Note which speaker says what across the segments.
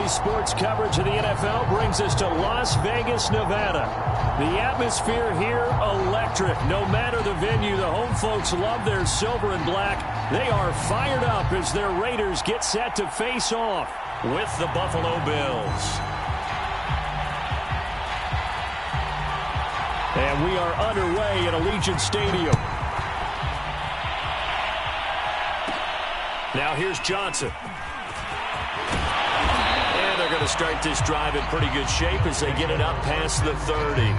Speaker 1: Today's sports coverage of the NFL brings us to Las Vegas, Nevada. The atmosphere here, electric. No matter the venue, the home folks love their silver and black. They are fired up as their Raiders get set to face off with the Buffalo Bills. And we are underway at Allegiant Stadium. Now here's Johnson. And they're going to start this drive in pretty good shape as they get it up past the 30.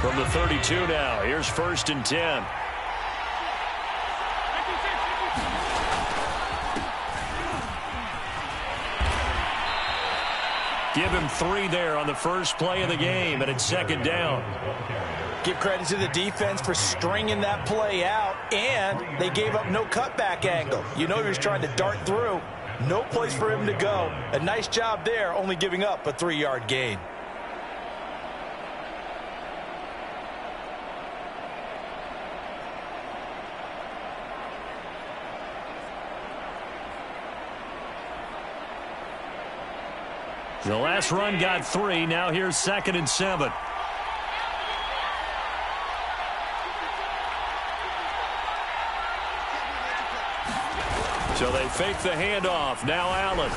Speaker 1: From the 32 now, here's 1st and 10. Give him 3 there on the first play of the game, and it's 2nd down.
Speaker 2: Give credit to the defense for stringing that play out, and they gave up no cutback angle. You know he was trying to dart through. No place for him to go. A nice job there, only giving up a 3-yard gain.
Speaker 1: The last run got 3. Now here's 2nd and 7. So they fake the handoff. Now Allen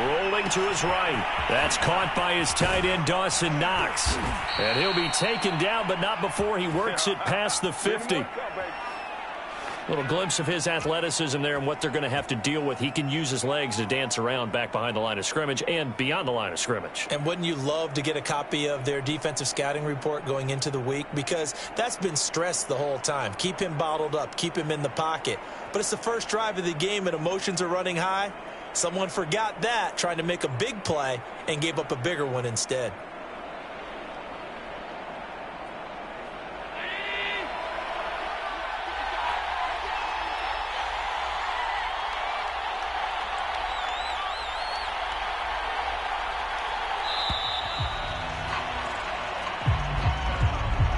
Speaker 1: rolling to his right. That's caught by his tight end, Dawson Knox. And he'll be taken down, but not before he works it past the 50. Little glimpse of his athleticism there and what they're going to have to deal with. He can use his legs to dance around back behind the line of scrimmage and beyond the line of scrimmage.
Speaker 2: And wouldn't you love to get a copy of their defensive scouting report going into the week? Because that's been stressed the whole time. Keep him bottled up. Keep him in the pocket. But it's the first drive of the game and emotions are running high. Someone forgot that, trying to make a big play, and gave up a bigger one instead.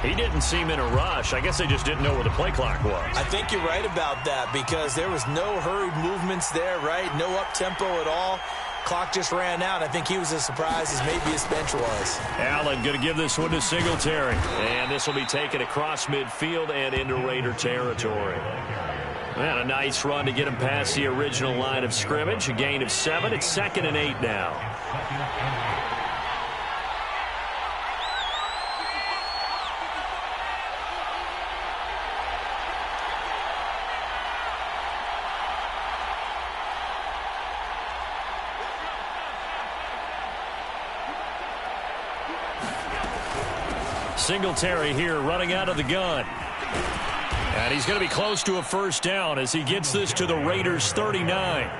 Speaker 1: He didn't seem in a rush. I guess they just didn't know where the play clock was.
Speaker 2: I think you're right about that because there was no hurried movements there, right? No up-tempo at all. Clock just ran out. I think he was as surprised as maybe his bench was.
Speaker 1: Allen going to give this one to Singletary. And this will be taken across midfield and into Raider territory. And a nice run to get him past the original line of scrimmage. A gain of 7. It's 2nd and 8 now. Singletary here running out of the gun. And he's going to be close to a 1st down as he gets this to the Raiders 39.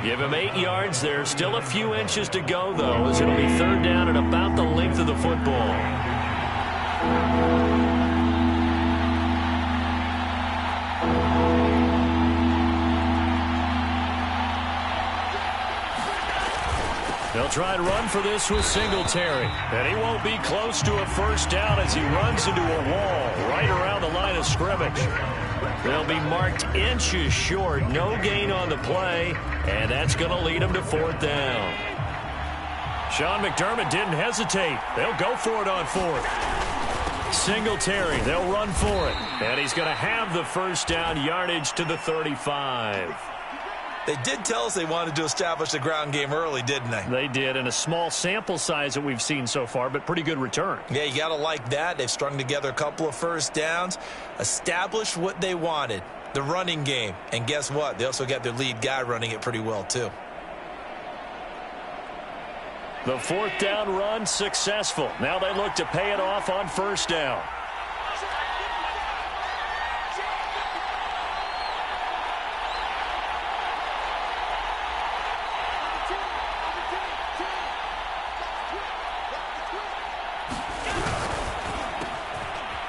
Speaker 1: Give him 8 yards there. Still a few inches to go, though, as it'll be 3rd down at about the length of the football. They'll try to run for this with Singletary. And he won't be close to a 1st down as he runs into a wall right around the line of scrimmage. They'll be marked inches short. No gain on the play. And that's going to lead them to 4th down. Sean McDermott didn't hesitate. They'll go for it on 4th. Singletary, they'll run for it. And he's going to have the 1st down, yardage to the 35.
Speaker 2: They did tell us they wanted to establish the ground game early, didn't they?
Speaker 1: They did, and a small sample size that we've seen so far, but pretty good return.
Speaker 2: Yeah, you got to like that. They've strung together a couple of 1st downs, established what they wanted, the running game. And guess what? They also got their lead guy running it pretty well, too.
Speaker 1: The 4th down run successful. Now they look to pay it off on 1st down.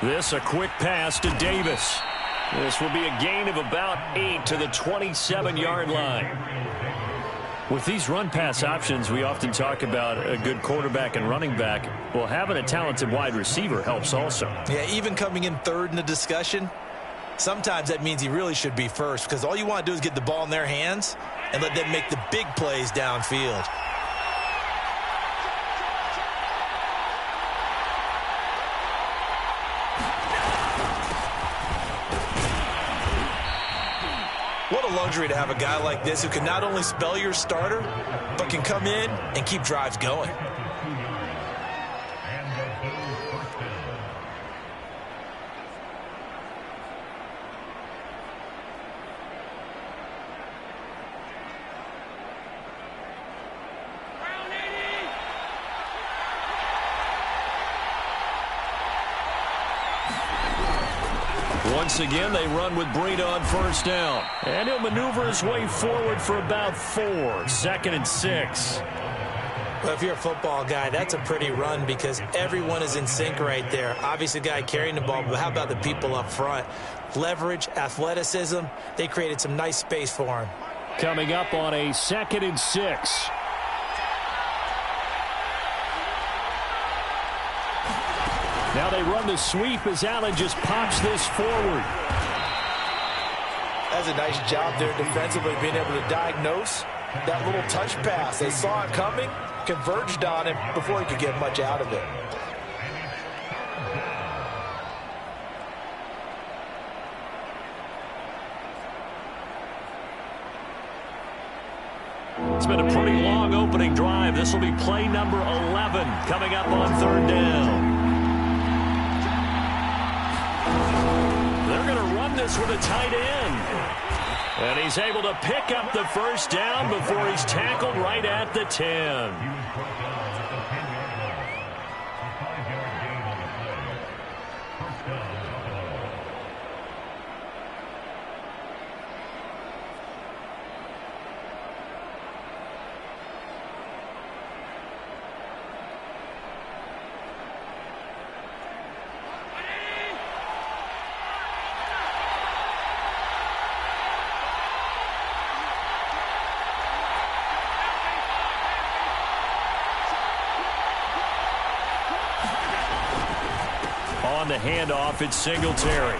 Speaker 1: This a quick pass to Davis. This will be a gain of about 8 to the 27-yard line. With these run-pass options, we often talk about a good quarterback and running back. Well, having a talented wide receiver helps also.
Speaker 2: Yeah, even coming in third in the discussion, sometimes that means he really should be first, because all you want to do is get the ball in their hands and let them make the big plays downfield. What a luxury to have a guy like this who can not only spell your starter, but can come in and keep drives going.
Speaker 1: Once again, they run with Breida on first down. And he'll maneuver his way forward for about 4. 2nd and 6.
Speaker 2: Well, if you're a football guy, that's a pretty run because everyone is in sync right there. Obviously, the guy carrying the ball, but how about the people up front? Leverage, athleticism, they created some nice space for him.
Speaker 1: Coming up on a 2nd and 6. Now they run the sweep as Allen just pops this forward.
Speaker 2: That's a nice job there defensively, being able to diagnose that little touch pass. They saw it coming, converged on him before he could get much out of it.
Speaker 1: It's been a pretty long opening drive. This will be play number 11 coming up on 3rd down. They're going to run this with a tight end. And he's able to pick up the first down before he's tackled right at the 10. On the handoff, it's Singletary.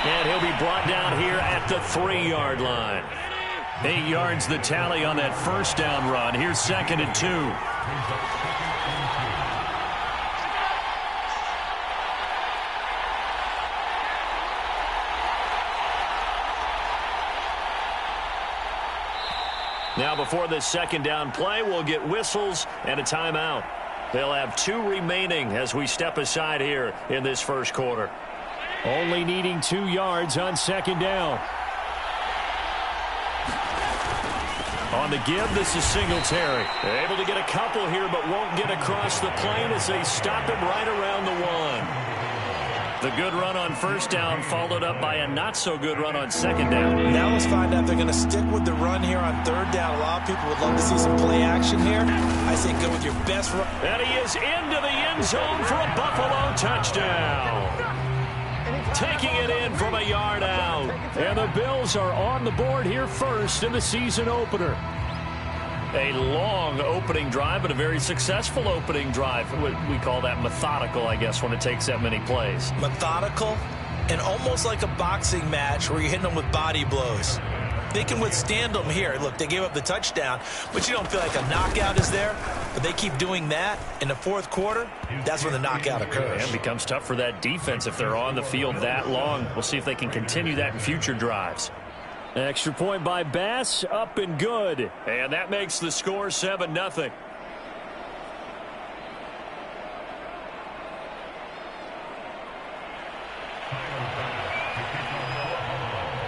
Speaker 1: And he'll be brought down here at the 3-yard line. 8 yards the tally on that first down run. Here's 2nd and 2. Now before this 2nd down play, we'll get whistles and a timeout. They'll have 2 remaining as we step aside here in this first quarter. Only needing 2 yards on 2nd down. On the give, this is Singletary. They're able to get a couple here, but won't get across the plane as they stop him right around the 1. The good run on first down followed up by a not-so-good run on 2nd down.
Speaker 2: Now let's find out if they're going to stick with the run here on 3rd down. A lot of people would love to see some play action here. I say go with your best run.
Speaker 1: And he is into the end zone for a Buffalo touchdown. Taking it in from a yard out. And the Bills are on the board here first in the season opener. A long opening drive, but a very successful opening drive. We call that methodical, I guess, when it takes that many plays.
Speaker 2: Methodical and almost like a boxing match where you're hitting them with body blows. They can withstand them here. Look, they gave up the touchdown, but you don't feel like a knockout is there. But they keep doing that in the 4th quarter. That's when the knockout occurs.
Speaker 1: And it becomes tough for that defense if they're on the field that long. We'll see if they can continue that in future drives. Extra point by Bass, up and good. And that makes the score 7-0.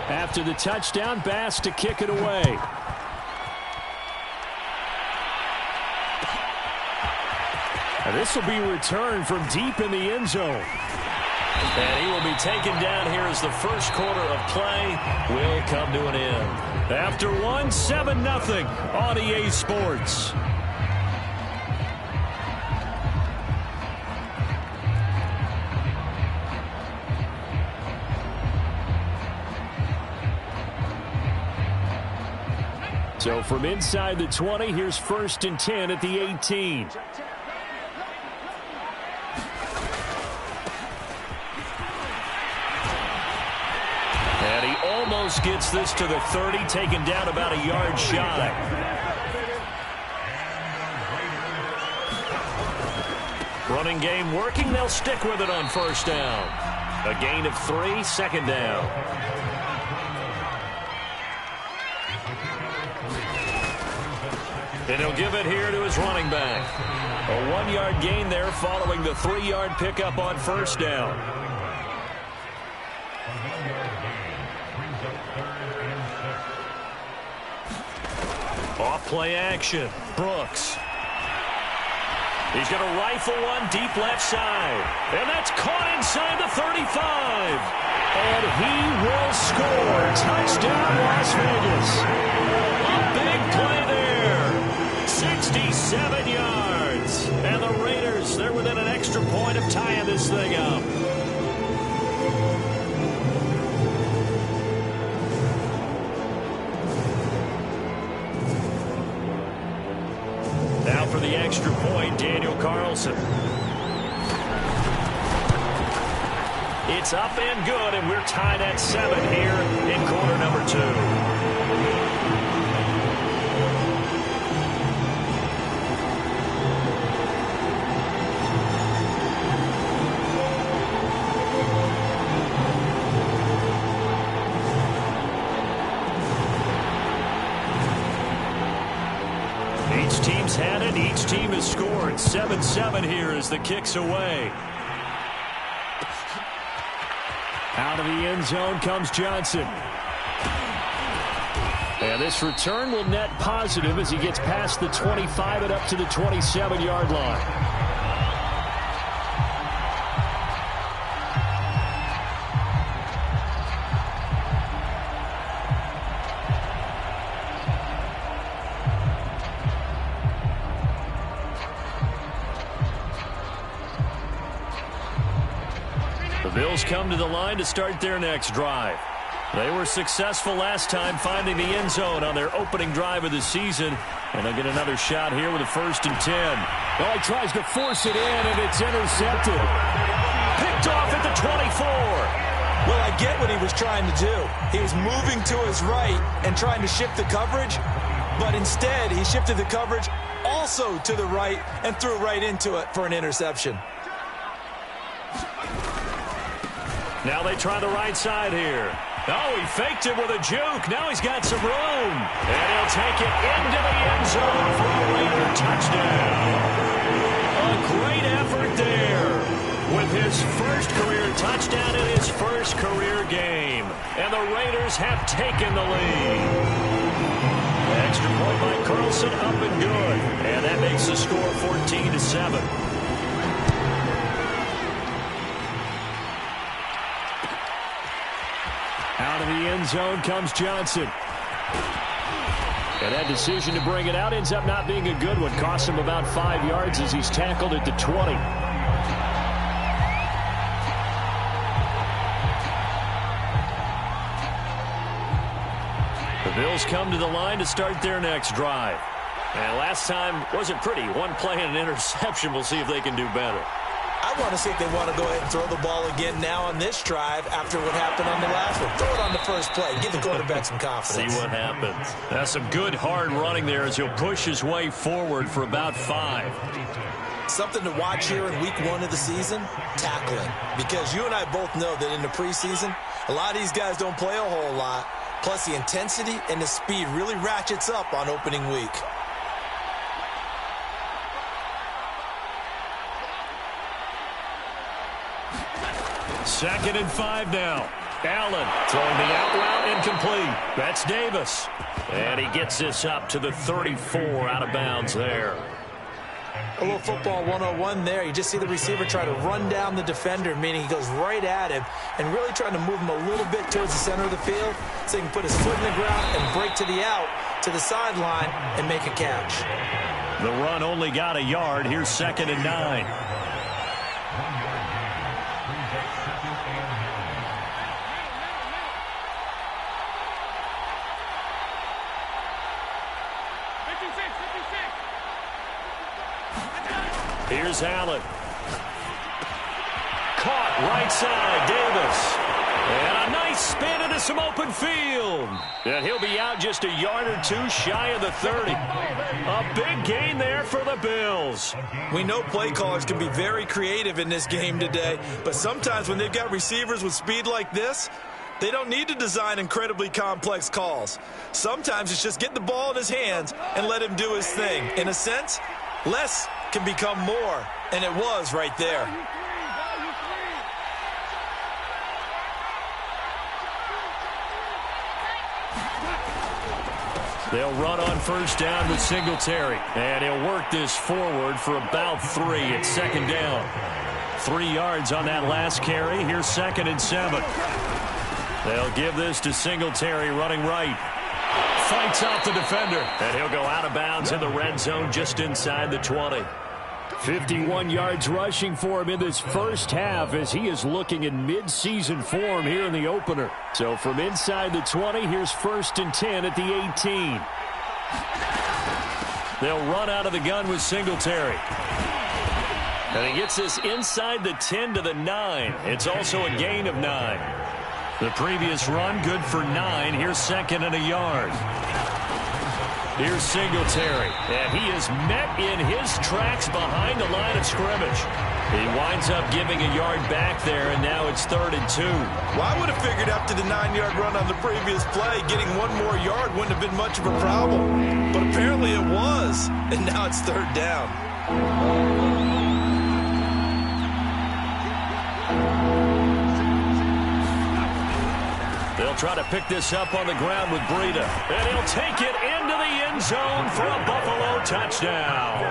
Speaker 1: After the touchdown, Bass to kick it away. And this will be returned from deep in the end zone. And he will be taken down here as the first quarter of play will come to an end. After 1, 7-0 on EA Sports. So from inside the 20, here's 1st and 10 at the 18. And he almost gets this to the 30, taken down about a yard shy. Running game working. They'll stick with it on 1st down. A gain of 3, 2nd down. And he'll give it here to his running back. A 1-yard gain there following the 3-yard pickup on 1st down. Off play action. Brooks. He's going to rifle one deep left side. And that's caught inside the 35. And he will score. Touchdown, Las Vegas. A big play there. 67 yards. And the Raiders, they're within an extra point of tying this thing up. Now for the extra point, Daniel Carlson. It's up and good, and we're tied at 7 here in quarter number 2. Each team's had it. Each team has scored. 7-7 here as the kick's away. Out of the end zone comes Johnson. And this return will net positive as he gets past the 25 and up to the 27-yard line. Bills come to the line to start their next drive. They were successful last time finding the end zone on their opening drive of the season. And they'll get another shot here with a 1st and 10. Oh, he tries to force it in, and it's intercepted. Picked off at the 24.
Speaker 2: Well, I get what he was trying to do. He was moving to his right and trying to shift the coverage. But instead, he shifted the coverage also to the right and threw right into it for an interception.
Speaker 1: Now they try the right side here. Oh, he faked it with a juke. Now he's got some room. And he'll take it into the end zone for a Raider touchdown. A great effort there with his first career touchdown in his first career game. And the Raiders have taken the lead. Extra point by Carlson, up and good. And that makes the score 14-7. Out of the end zone comes Johnson. And that decision to bring it out ends up not being a good one. Costs him about 5 yards as he's tackled at the 20. The Bills come to the line to start their next drive. And last time wasn't pretty. One play and an interception. We'll see if they can do better.
Speaker 2: I want to see if they want to go ahead and throw the ball again now on this drive after what happened on the last one. Throw it on the first play. Give the quarterback some confidence.
Speaker 1: See what happens. That's some good hard running there as he'll push his way forward for about 5.
Speaker 2: Something to watch here in week 1 of the season, tackling. Because you and I both know that in the preseason, a lot of these guys don't play a whole lot. Plus the intensity and the speed really ratchets up on opening week.
Speaker 1: Second and 5 now. Allen throwing the out route incomplete. That's Davis. And he gets this up to the 34 out of bounds there.
Speaker 2: A little football 101 there. You just see the receiver try to run down the defender, meaning he goes right at him and really trying to move him a little bit towards the center of the field so he can put his foot in the ground and break to the out, to the sideline, and make a catch.
Speaker 1: The run only got a yard. Here's 2nd and 9. Here's Allen. Caught right side, Davis. And a nice spin into some open field. And he'll be out just a yard or two shy of the 30. A big gain there for the Bills.
Speaker 2: We know play callers can be very creative in this game today, but sometimes when they've got receivers with speed like this, they don't need to design incredibly complex calls. Sometimes it's just get the ball in his hands and let him do his thing. In a sense, less can become more, and it was right there.
Speaker 1: They'll run on first down with Singletary. And he'll work this forward for about 3 at second down. 3 yards on that last carry. Here's 2nd and 7. They'll give this to Singletary running right. Fights off the defender. And he'll go out of bounds in the red zone just inside the 20. 51 yards rushing for him in this first half as he is looking in mid-season form here in the opener. So from inside the 20, here's 1st and 10 at the 18. They'll run out of the gun with Singletary. And he gets this inside the 10 to the 9. It's also a gain of 9. The previous run good for 9. Here's 2nd and a yard. Here's Singletary, and he is met in his tracks behind the line of scrimmage. He winds up giving a yard back there, and now it's 3rd and 2.
Speaker 2: Well, I would have figured after the 9-yard run on the previous play, getting 1 more yard wouldn't have been much of a problem. But apparently it was, and now it's 3rd down.
Speaker 1: They'll try to pick this up on the ground with Breida. And he'll take it into the end zone for a Buffalo touchdown.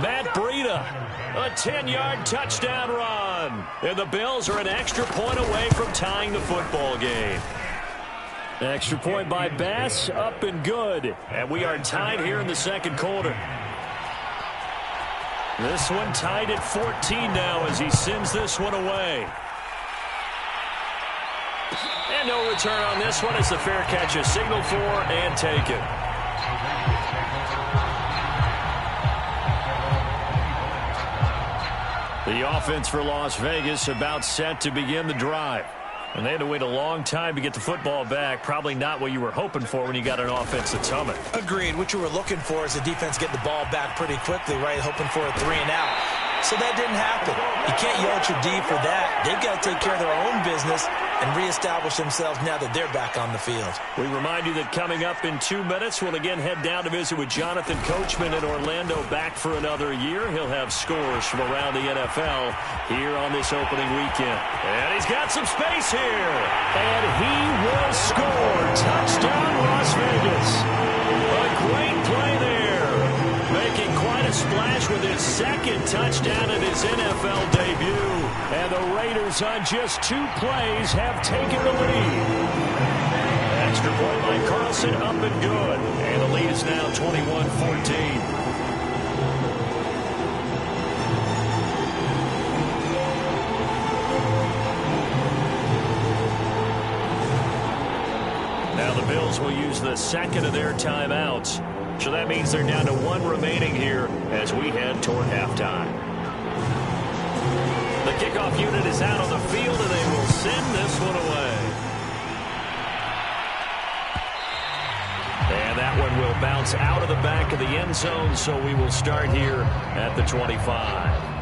Speaker 1: Matt Breida, a 10-yard touchdown run. And the Bills are an extra point away from tying the football game. Extra point by Bass, up and good. And we are tied here in the second quarter. This one tied at 14 now as he sends this one away. And no return on this one. It's a fair catch, a signal for, and take it. The offense for Las Vegas about set to begin the drive. And they had to wait a long time to get the football back. Probably not what you were hoping for when you got an offense that's humming.
Speaker 2: Agreed. What you were looking for is the defense get the ball back pretty quickly, right? Hoping for a 3 and out. So that didn't happen. You can't yell at your D for that. They've got to take care of their own business and reestablish themselves now that they're back on the field.
Speaker 1: We remind you that coming up in 2 minutes, we'll again head down to visit with Jonathan Coachman in Orlando, back for another year. He'll have scores from around the NFL here on this opening weekend. And he's got some space here. And he will score. Touchdown, Las Vegas. A great play there. Making quite a splash with his 2nd touchdown in his NFL debut. And the Raiders on just 2 plays have taken the lead. Extra point by Carlson, up and good. And the lead is now 21-14. Now the Bills will use the 2nd of their timeouts. So that means they're down to 1 remaining here as we head toward halftime. The kickoff unit is out on the field, and they will send this one away. And that one will bounce out of the back of the end zone, so we will start here at the 25.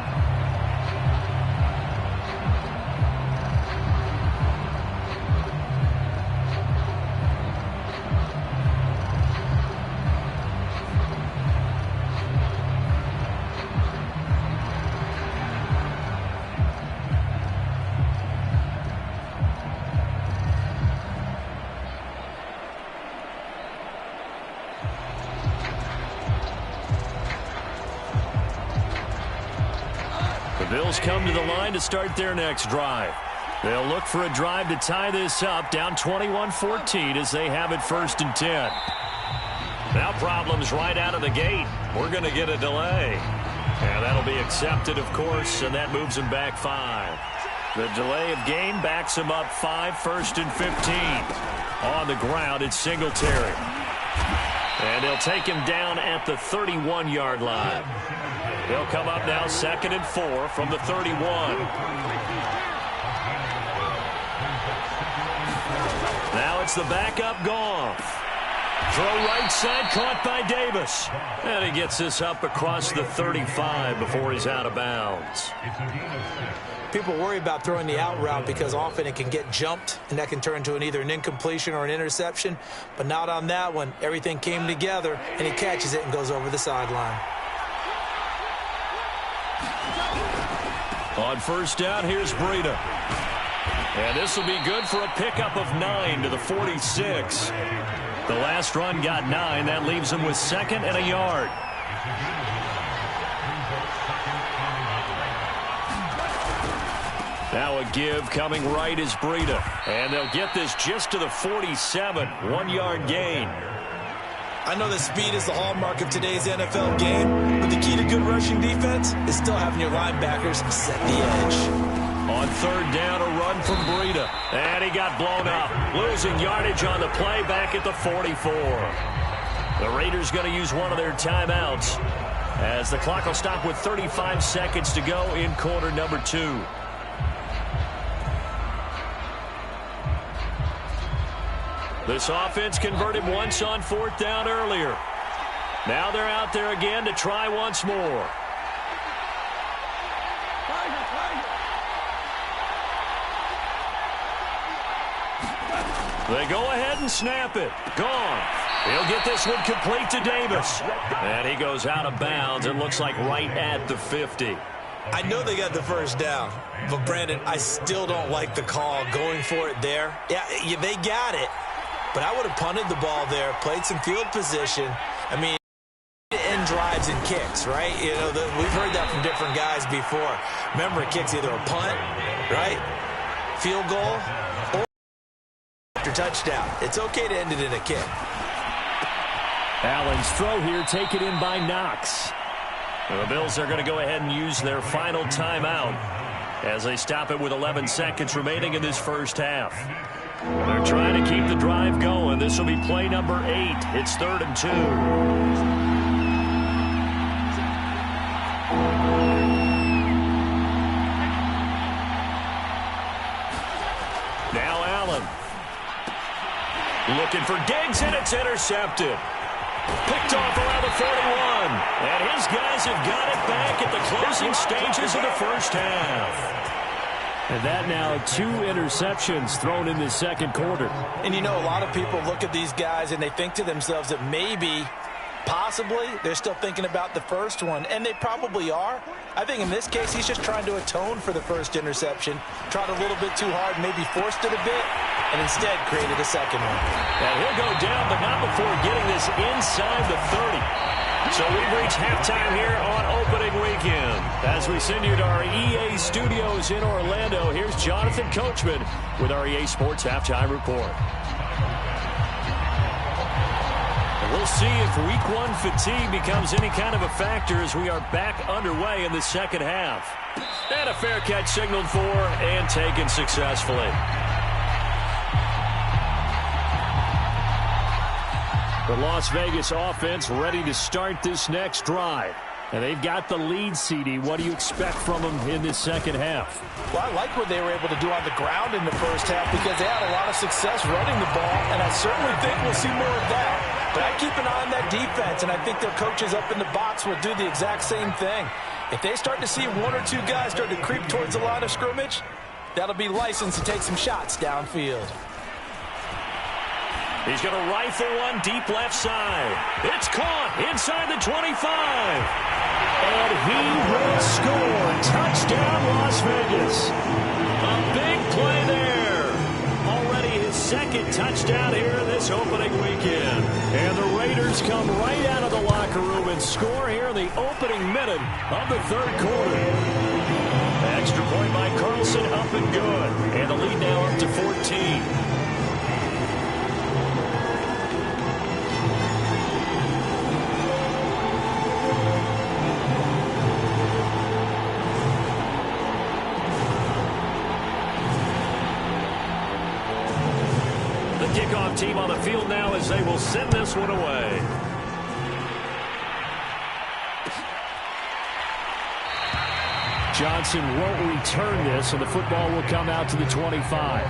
Speaker 1: Bills come to the line to start their next drive. They'll look for a drive to tie this up, down 21-14 as they have it 1st and 10. Now problems right out of the gate. We're going to get a delay. And that'll be accepted, of course, and that moves them back 5. The delay of game backs them up 5, 1st and 15. On the ground, it's Singletary. And they'll take him down at the 31-yard line. He'll come up now 2nd and 4 from the 31. Now it's the backup Goff. Throw right side caught by Davis. And he gets this up across the 35 before he's out of bounds.
Speaker 2: People worry about throwing the out route because often it can get jumped, and that can turn into either an incompletion or an interception. But not on that one. Everything came together, and he catches it and goes over the sideline.
Speaker 1: On first down, here's Breida. And this will be good for a pickup of 9 to the 46. The last run got 9. That leaves him with 2nd and a yard. Now a give coming right is Breida. And they'll get this just to the 47. 1-yard gain.
Speaker 2: I know that speed is the hallmark of today's NFL game, but the key to good rushing defense is still having your linebackers set the edge.
Speaker 1: On third down, a run from Breida. And he got blown up. Losing yardage on the play back at the 44. The Raiders going to use one of their timeouts as the clock will stop with 35 seconds to go in quarter number 2. This offense converted once on 4th down earlier. Now they're out there again to try once more. They go ahead and snap it. Gone. He'll get this one complete to Davis. And he goes out of bounds. It looks like right at the 50.
Speaker 2: I know they got the first down, but Brandon, I still don't like the call going for it there. Yeah, they got it. But I would have punted the ball there, played some field position. I mean, end drives and kicks, right? You know, we've heard that from different guys before. Remember, a kick's either a punt, right, field goal, or after touchdown. It's okay to end it in a kick.
Speaker 1: Allen's throw here taken in by Knox. The Bills are going to go ahead and use their final timeout as they stop it with 11 seconds remaining in this first half. They're trying to keep the drive going. This will be play number 8. It's 3rd and 2. Now Allen. Looking for Diggs, and it's intercepted. Picked off around the 41. And his guys have got it back at the closing stages of the first half. And that now 2 interceptions thrown in the second quarter.
Speaker 2: And you know, a lot of people look at these guys and they think to themselves that maybe, possibly, they're still thinking about the first one. And they probably are. I think in this case, he's just trying to atone for the first interception. Tried a little bit too hard, maybe forced it a bit, and instead created a second one.
Speaker 1: And he'll go down, but not before getting this inside the 30. So we've reached halftime here on opening weekend. As we send you to our EA studios in Orlando, here's Jonathan Coachman with our EA Sports Halftime Report. And we'll see if Week 1 fatigue becomes any kind of a factor as we are back underway in the second half. And a fair catch signaled for and taken successfully. The Las Vegas offense ready to start this next drive. And they've got the lead, CD. What do you expect from them in this second half?
Speaker 2: Well, I like what they were able to do on the ground in the first half because they had a lot of success running the ball, and I certainly think we'll see more of that. But I keep an eye on that defense, and I think their coaches up in the box will do the exact same thing. If they start to see 1 or 2 guys start to creep towards the line of scrimmage, that'll be licensed to take some shots downfield.
Speaker 1: He's going to rifle one deep left side. It's caught inside the 25. And he will score. Touchdown, Las Vegas. A big play there. Already his 2nd touchdown here this opening weekend. And the Raiders come right out of the locker room and score here in the opening minute of the 3rd quarter. Extra point by Carlson, up and good. And the lead now up to 14. Kickoff team on the field now as they will send this one away. Johnson won't return this, and the football will come out to the 25.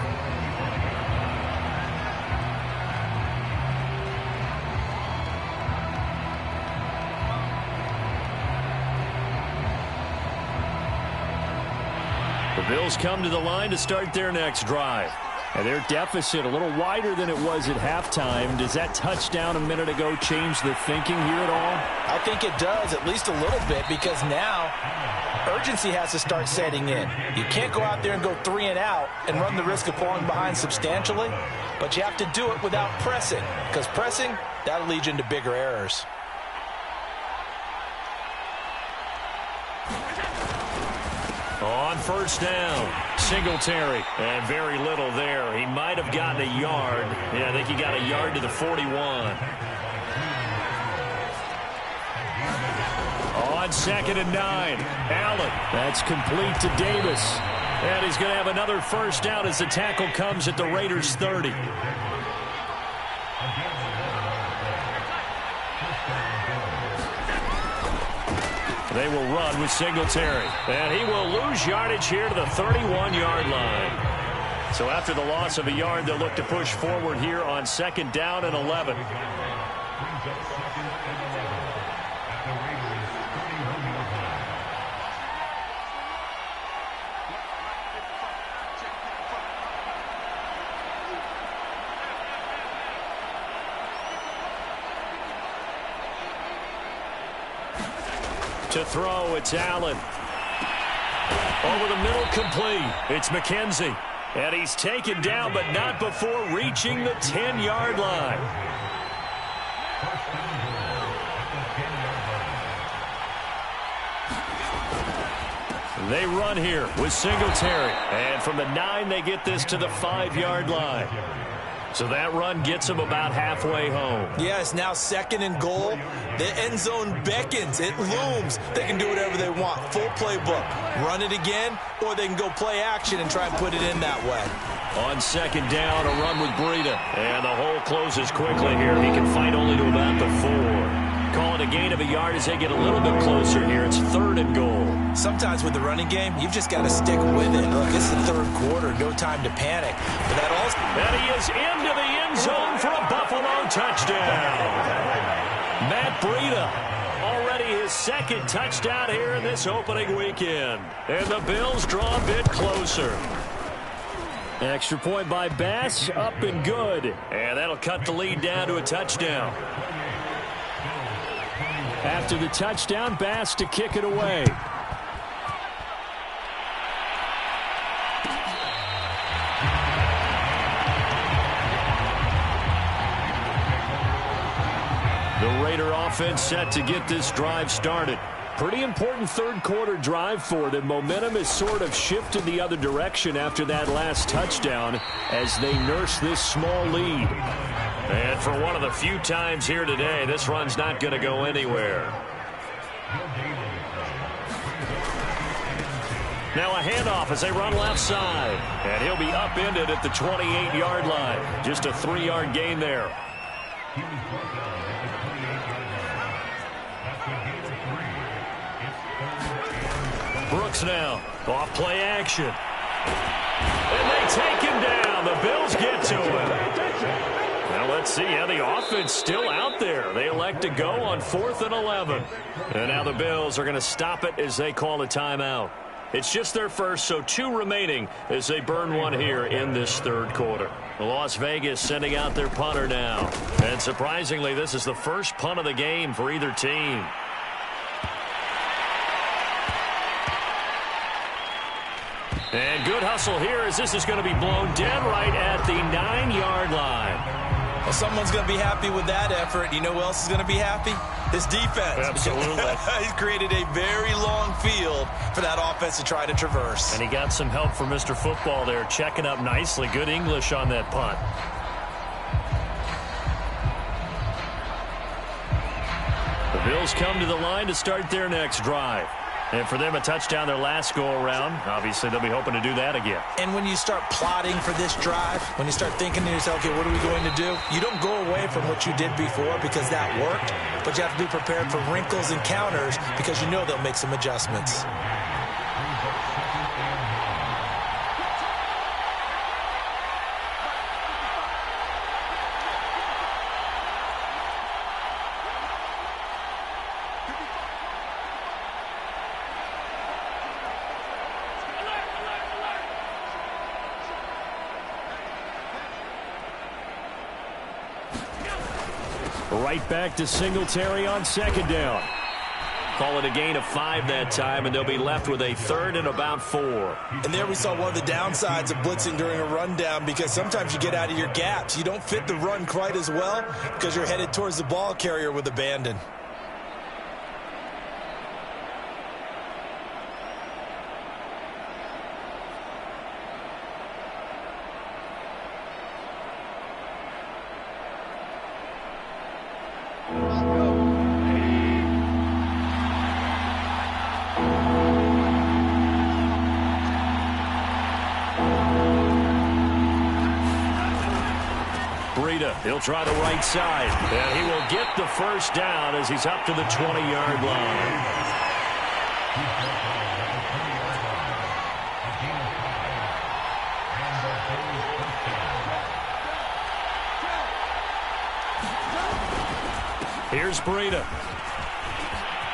Speaker 1: The Bills come to the line to start their next drive. And their deficit a little wider than it was at halftime. Does that touchdown a minute ago change the thinking here at all?
Speaker 2: I think it does, at least a little bit, because now urgency has to start setting in. You can't go out there and go 3 and out and run the risk of falling behind substantially, but you have to do it without pressing, because pressing, that'll lead you into bigger errors.
Speaker 1: On first down, Singletary, and very little there. He might have gotten a yard. Yeah, I think he got a yard to the 41. On 2nd and 9, Allen. That's complete to Davis. And he's going to have another first down as the tackle comes at the Raiders' 30. They will run with Singletary. And he will lose yardage here to the 31-yard line. So after the loss of a yard, they'll look to push forward here on 2nd down and 11. To throw, it's Allen. Over the middle, complete. It's McKenzie. And he's taken down, but not before reaching the 10-yard line. They run here with Singletary. And from the 9, they get this to the 5-yard line. So that run gets them about halfway home.
Speaker 2: Yeah, it's now 2nd and goal. The end zone beckons. It looms. They can do whatever they want. Full playbook. Run it again, or they can go play action and try and put it in that way.
Speaker 1: On 2nd down, a run with Breida. And the hole closes quickly here. He can fight only to about the 4. Call it a gain of a yard as they get a little bit closer here. It's 3rd and goal.
Speaker 2: Sometimes with the running game, you've just got to stick with it. Look, it's the 3rd quarter. No time to panic. But that also...
Speaker 1: And he is into the end zone for a Buffalo touchdown. Matt Breida, already his 2nd touchdown here in this opening weekend. And the Bills draw a bit closer. Extra point by Bass, up and good. And that'll cut the lead down to a touchdown. After the touchdown, Bass to kick it away. The Raider offense set to get this drive started. Pretty important 3rd quarter drive for them. Momentum has sort of shifted the other direction after that last touchdown as they nurse this small lead. And for one of the few times here today, this run's not going to go anywhere. Now a handoff as they run left side. And he'll be upended at the 28-yard line. Just a 3-yard gain there. Brooks now, off play action. And they take him down. The Bills get to him. Now let's see how the offense still out there. They elect to go on 4th and 11. And now the Bills are going to stop it as they call a timeout. It's just their first, so 2 remaining as they burn one here in this 3rd quarter. Las Vegas sending out their punter now. And surprisingly, this is the first punt of the game for either team. And good hustle here as this is going to be blown dead right at the 9-yard line.
Speaker 2: Well, someone's going to be happy with that effort. You know who else is going to be happy? His defense.
Speaker 1: Absolutely.
Speaker 2: He's created a very long field for that offense to try to traverse.
Speaker 1: And he got some help from Mr. Football there, checking up nicely. Good English on that punt. The Bills come to the line to start their next drive. And for them, a touchdown their last go-around. Obviously, they'll be hoping to do that again.
Speaker 2: And when you start plotting for this drive, when you start thinking to yourself, okay, what are we going to do? You don't go away from what you did before because that worked, but you have to be prepared for wrinkles and counters because you know they'll make some adjustments.
Speaker 1: Right back to Singletary on second down. Call it a gain of 5 that time, and they'll be left with a third and about 4.
Speaker 2: And there we saw one of the downsides of blitzing during a rundown, because sometimes you get out of your gaps. You don't fit the run quite as well because you're headed towards the ball carrier with abandon.
Speaker 1: He'll try the right side, and he will get the first down as he's up to the 20-yard line. Here's Breida.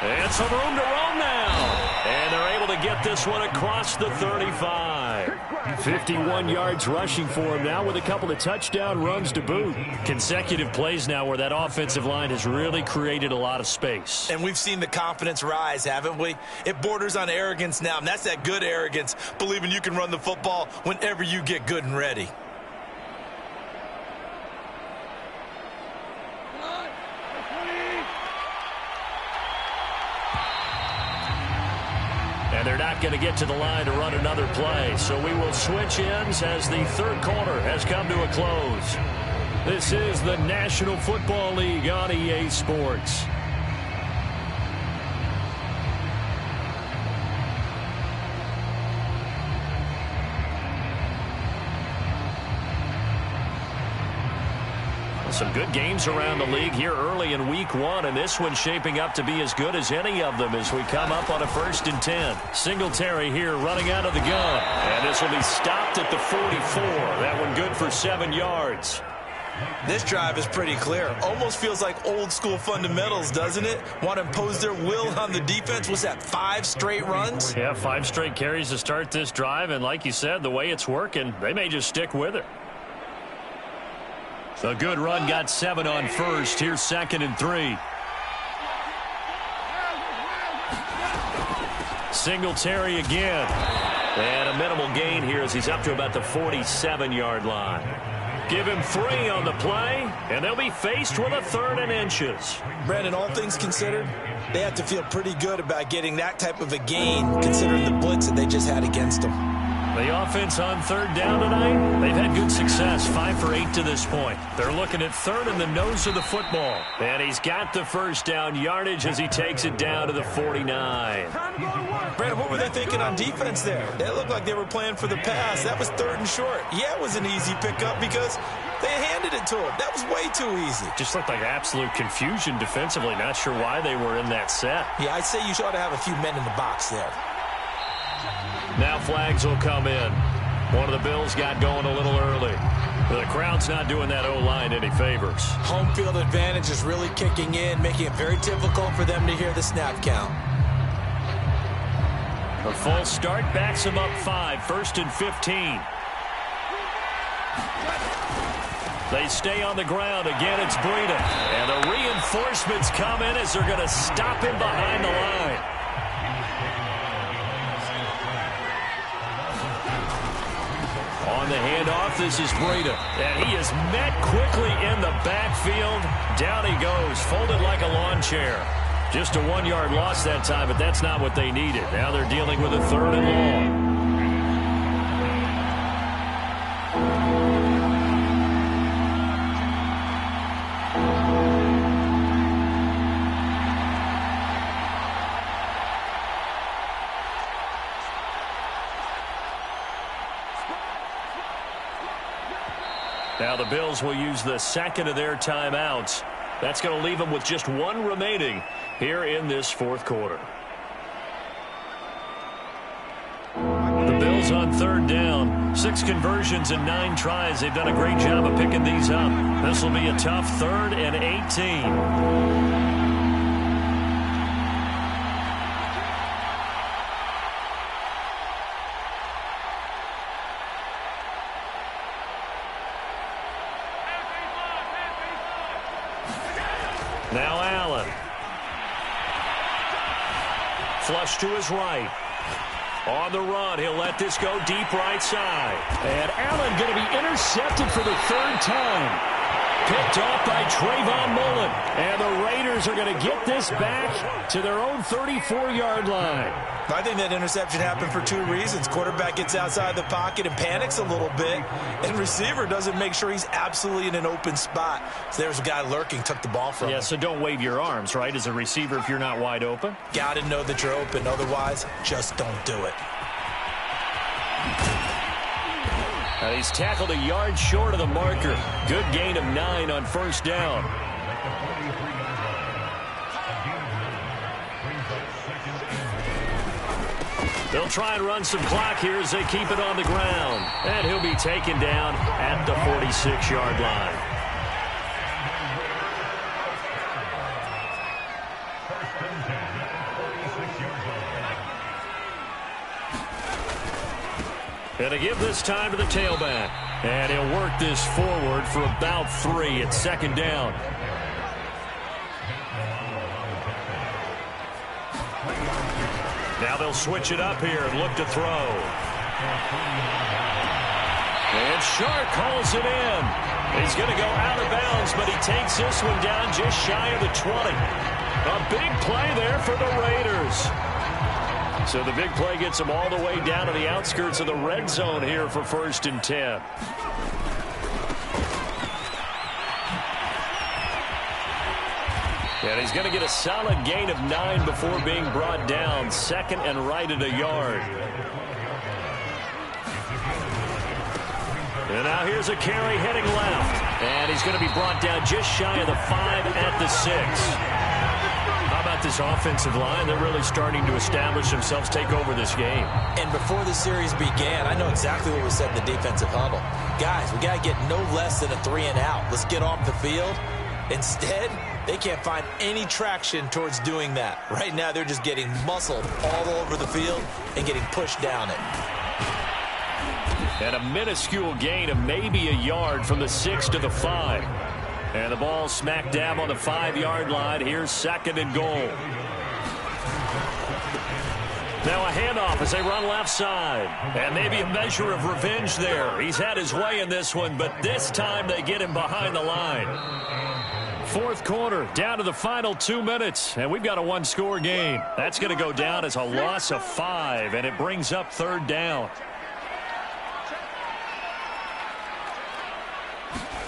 Speaker 1: And some room to roam now. And they're able to get this one across the 35. 51 yards rushing for him now with a couple of touchdown runs to boot. Consecutive plays now where that offensive line has really created a lot of space.
Speaker 2: And we've seen the confidence rise, haven't we? It borders on arrogance now, and that's that good arrogance, believing you can run the football whenever you get good and ready.
Speaker 1: And they're not going to get to the line to run another play. So we will switch ends as the third quarter has come to a close. This is the National Football League on EA Sports. Some good games around the league here early in week 1, and this one's shaping up to be as good as any of them as we come up on a 1st and 10. Singletary here running out of the gun, and this will be stopped at the 44. That one good for 7 yards.
Speaker 2: This drive is pretty clear. Almost feels like old school fundamentals, doesn't it? Want to impose their will on the defense. Was that 5 straight runs?
Speaker 1: Yeah, 5 straight carries to start this drive, and like you said, the way it's working, they may just stick with it. A good run, got 7 on first. Here's 2nd and 3. Singletary again. And a minimal gain here as he's up to about the 47-yard line. Give him 3 on the play, and they'll be faced with a 3rd and inches.
Speaker 2: Brandon, all things considered, they have to feel pretty good about getting that type of a gain, considering the blitz that they just had against them.
Speaker 1: The offense on 3rd down tonight, they've had good success, 5 for 8 to this point. They're looking at 3rd in the nose of the football. And he's got the first down yardage as he takes it down to the 49.
Speaker 2: Brandon, what were they thinking on defense there? They looked like they were playing for the pass. That was 3rd and short. Yeah, it was an easy pickup because they handed it to him. That was way too easy.
Speaker 1: Just looked like absolute confusion defensively. Not sure why they were in that set.
Speaker 2: Yeah, I'd say you ought to have a few men in the box there.
Speaker 1: Now flags will come in. One of the Bills got going a little early. The crowd's not doing that O-line any favors.
Speaker 2: Home field advantage is really kicking in, making it very difficult for them to hear the snap count.
Speaker 1: A false start backs him up 5, 1st and 15. They stay on the ground. Again, it's Breida. And the reinforcements come in as they're going to stop him behind the line. On the handoff, this is Breida. And he is met quickly in the backfield. Down he goes, folded like a lawn chair. Just a 1-yard loss that time, but that's not what they needed. Now they're dealing with a 3rd and long. Now the Bills will use the 2nd of their timeouts. That's going to leave them with just 1 remaining here in this 4th quarter. The on third down. 6 conversions and 9 tries. They've done a great job of picking these up. This will be a tough 3rd and 18. Now Allen. Flush to his right. On the run, he'll let this go deep right side.
Speaker 3: And Allen going to be intercepted for the 3rd time. Picked off by Trayvon Mullen. And the Raiders are going to get this back to their own 34-yard line.
Speaker 2: I think that interception happened for 2 reasons. Quarterback gets outside the pocket and panics a little bit, and receiver doesn't make sure he's absolutely in an open spot. So there's a guy lurking, took the ball from him.
Speaker 1: Yeah, so don't wave your arms, right, as a receiver if you're not wide open.
Speaker 2: Got to know that you're open. Otherwise, just don't do it.
Speaker 1: He's tackled a yard short of the marker. Good gain of 9 on first down. They'll try and run some clock here as they keep it on the ground. And he'll be taken down at the 46-yard line. And to give this time to the tailback. And he'll work this forward for about 3 at 2nd down. Now they'll switch it up here and look to throw. And Shark calls it in. He's going to go out of bounds, but he takes this one down just shy of the 20. A big play there for the Raiders. So the big play gets them all the way down to the outskirts of the red zone here for 1st and 10. And he's going to get a solid gain of 9 before being brought down. 2nd and right at a yard. And now here's a carry heading left. And he's going to be brought down just shy of the 5 at the 6. How about this offensive line? They're really starting to establish themselves, take over this game.
Speaker 2: And before the series began, I know exactly what was said in the defensive huddle. Guys, we got to get no less than a 3 and out. Let's get off the field. Instead, they can't find any traction towards doing that. Right now, they're just getting muscled all over the field and getting pushed down it.
Speaker 1: And a minuscule gain of maybe a yard from the 6 to the 5. And the ball smack dab on the 5-yard line. Here's 2nd and goal. Now a handoff as they run left side. And maybe a measure of revenge there. He's had his way in this one, but this time they get him behind the line. 4th quarter, down to the final 2 minutes, and we've got a 1-score game. That's going to go down as a loss of 5, and it brings up 3rd down.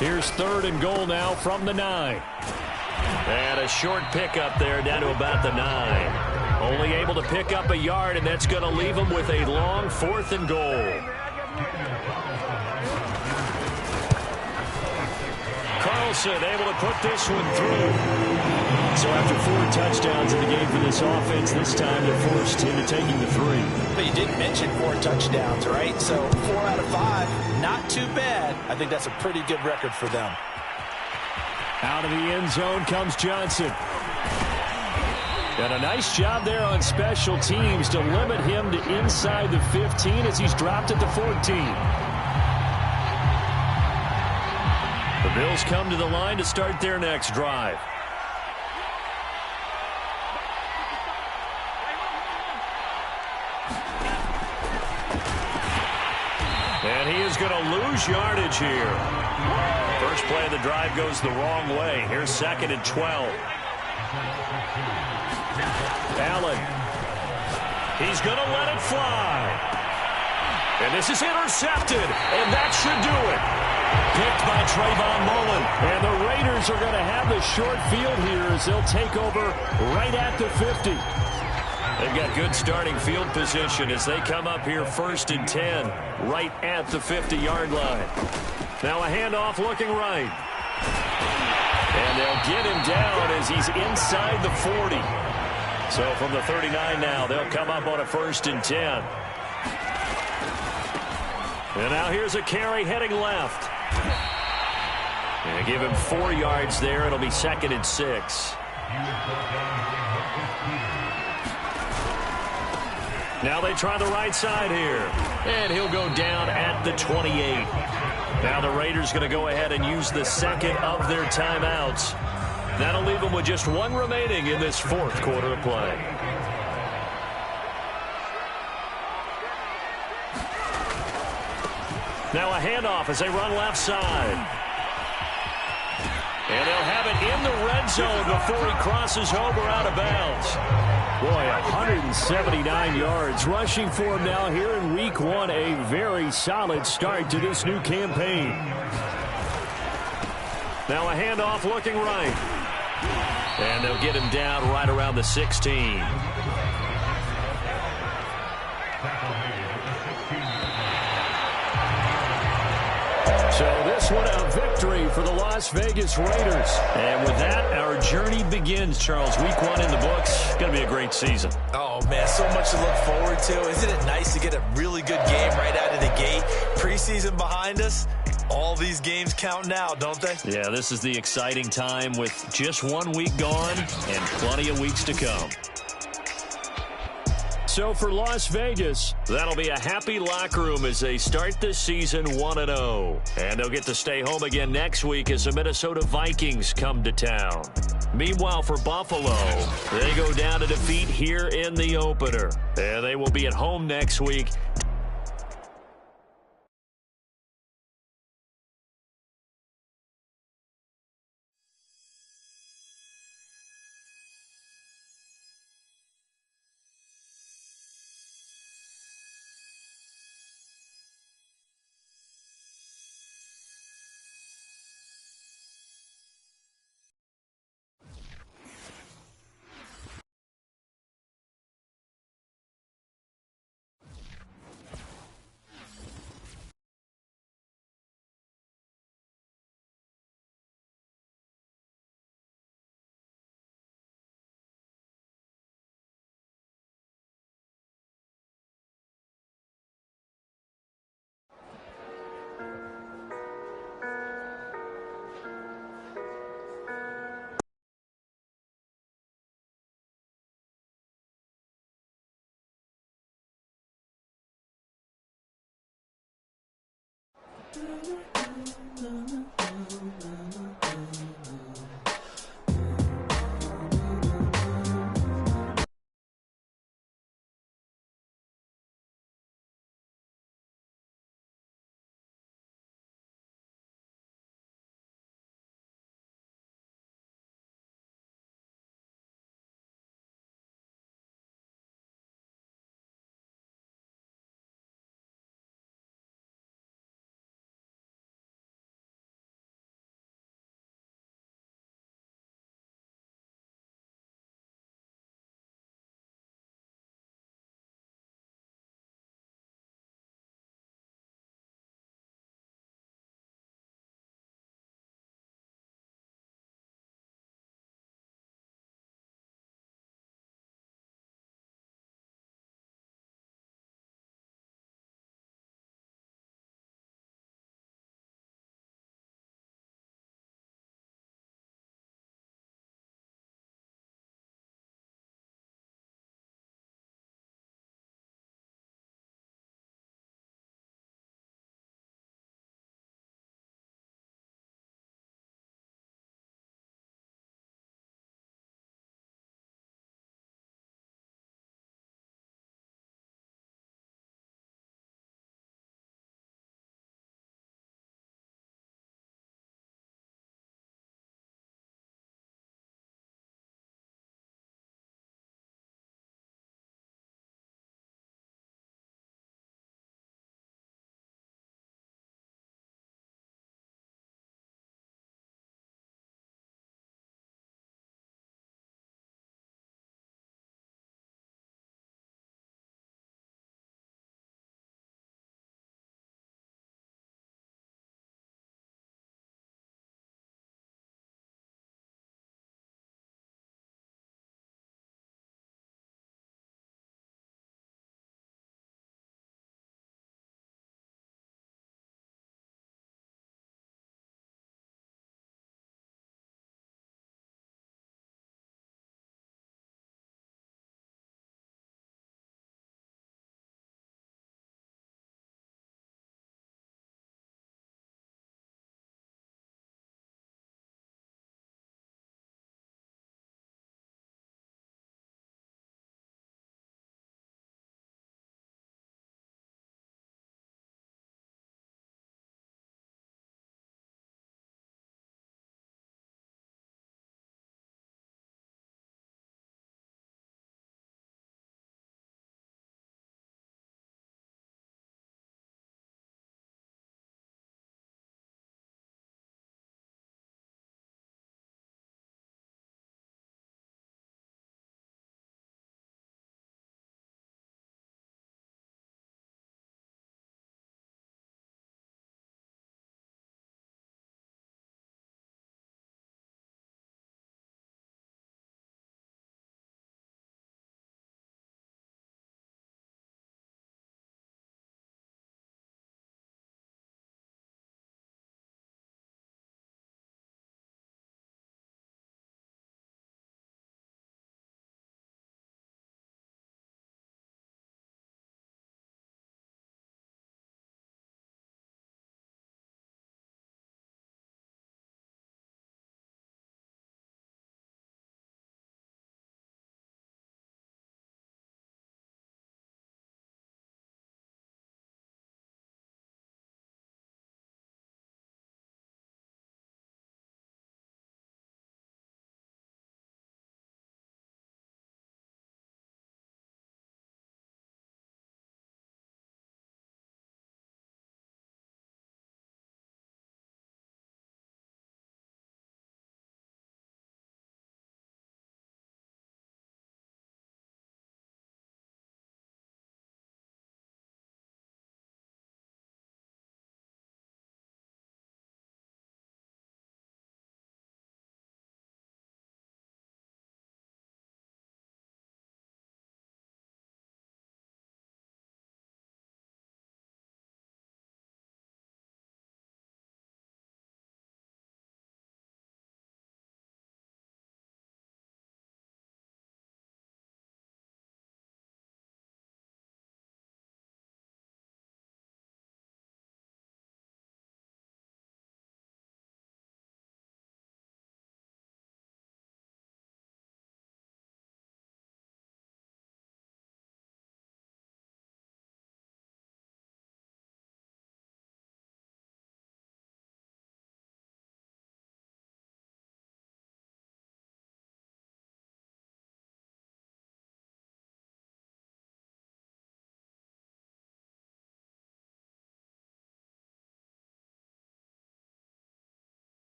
Speaker 1: Here's 3rd and goal now from the 9. And a short pickup there down to about the 9. Only able to pick up a yard, and that's going to leave them with a long 4th and goal. Carlson able to put this one through. So after 4 touchdowns in the game for this offense, this time they're forced into taking the 3.
Speaker 2: But you did mention 4 touchdowns, right? So 4 out of 5, not too bad. I think that's a pretty good record for them.
Speaker 3: Out of the end zone comes Johnson. And a nice job there on special teams to limit him to inside the 15 as he's dropped at the 14.
Speaker 1: The Bills come to the line to start their next drive. And he is going to lose yardage here. First play of the drive goes the wrong way. Here's 2nd and 12. Allen. He's going to let it fly. And this is intercepted. And that should do it. Picked by Trayvon Mullen. And the Raiders are going to have the short field here as they'll take over right at the 50. They've got good starting field position as they come up here 1st and 10 right at the 50-yard line. Now a handoff looking right. And they'll get him down as he's inside the 40. So from the 39 now, they'll come up on a 1st and 10. And now here's a carry heading left. And give him 4 yards there. It'll be 2nd and 6. Now they try the right side here. And he'll go down at the 28. Now the Raiders going to go ahead and use the second of their timeouts. That'll leave them with just 1 remaining in this 4th quarter of play. Now a handoff as they run left side. And they'll have it in the red zone before he crosses over out of bounds.
Speaker 3: Boy, 179 yards rushing for him now here in week 1. A very solid start to this new campaign.
Speaker 1: Now a handoff looking right. And they'll get him down right around the 16.
Speaker 3: So this one a victory for the Las Vegas Raiders.
Speaker 1: And with that, our journey begins, Charles. Week 1 in the books. Going to be a great season.
Speaker 2: Oh, man, so much to look forward to. Isn't it nice to get a really good game right out of the gate? Preseason behind us. All these games count now, don't they?
Speaker 1: Yeah, this is the exciting time with just 1 week gone and plenty of weeks to come.
Speaker 3: So for Las Vegas,
Speaker 1: that'll be a happy locker room as they start this season 1-0. And they'll get to stay home again next week as the Minnesota Vikings come to town. Meanwhile, for Buffalo, they go down to defeat here in the opener. And they will be at home next week.